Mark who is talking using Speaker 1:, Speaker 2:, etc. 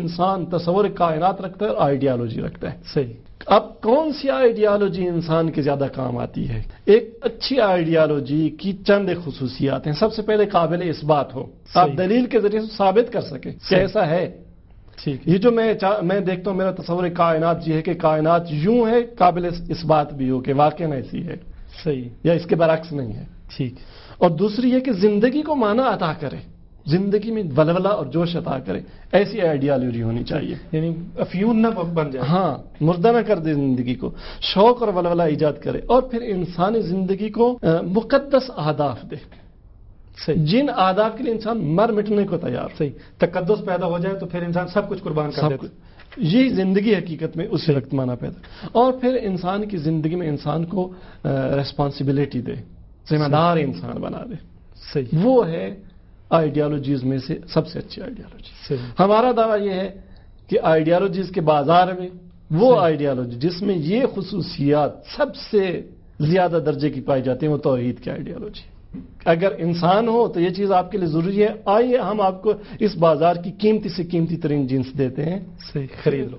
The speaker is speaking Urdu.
Speaker 1: انسان تصور کائنات رکھتا ہے اور آئیڈیالوجی رکھتا ہے.
Speaker 2: صحیح.
Speaker 1: اب کون سی آئیڈیالوجی انسان کے زیادہ کام آتی ہے؟ ایک اچھی آئیڈیالوجی کی چند خصوصیات ہیں. سب سے پہلے قابل اثبات ہو، آپ دلیل کے ذریعے سے ثابت کر سکیں کہ ایسا ہے.
Speaker 2: ٹھیک.
Speaker 1: یہ جو میں دیکھتا ہوں، میرا تصور کائنات یہ ہے کہ کائنات یوں ہے، قابل اثبات بھی ہو کہ واقعی ایسی ہے.
Speaker 2: صحیح.
Speaker 1: یا اس کے برعکس نہیں ہے.
Speaker 2: ٹھیک.
Speaker 1: اور دوسری یہ کہ زندگی کو معنی عطا کرے، زندگی میں ولولہ اور جوش عطا کرے. ایسی آئیڈیالوجی ہونی چاہیے،
Speaker 2: یعنی افیون نہ بن جائے.
Speaker 1: ہاں، مردہ نہ کر دے زندگی کو، شوق اور ولولہ ایجاد کرے. اور پھر انسانی زندگی کو مقدس اہداف دے.
Speaker 2: صحیح.
Speaker 1: جن اہداف کے لیے انسان مر مٹنے کو تیار.
Speaker 2: صحیح. تقدس پیدا ہو جائے تو پھر انسان سب کچھ قربان کر دیتا.
Speaker 1: یہی زندگی حقیقت میں اسی وقت مانا پیدا. اور پھر انسان کی زندگی میں انسان کو ریسپانسبلٹی دے، ذمہ دار انسان بنا دے.
Speaker 2: صحیح.
Speaker 1: وہ ہے آئیڈیالوجیز میں سے سب سے اچھی آئیڈیالوجی.
Speaker 2: صحیح.
Speaker 1: ہمارا دعویٰ یہ ہے کہ آئیڈیالوجیز کے بازار میں وہ آئیڈیالوجی جس میں یہ خصوصیات سب سے زیادہ درجے کی پائی جاتی ہیں وہ توحید کی آئیڈیالوجی. اگر انسان ہو تو یہ چیز آپ کے لیے ضروری ہے. آئیے ہم آپ کو اس بازار کی قیمتی سے قیمتی ترین جنس دیتے ہیں.
Speaker 2: صحیح. خرید لو.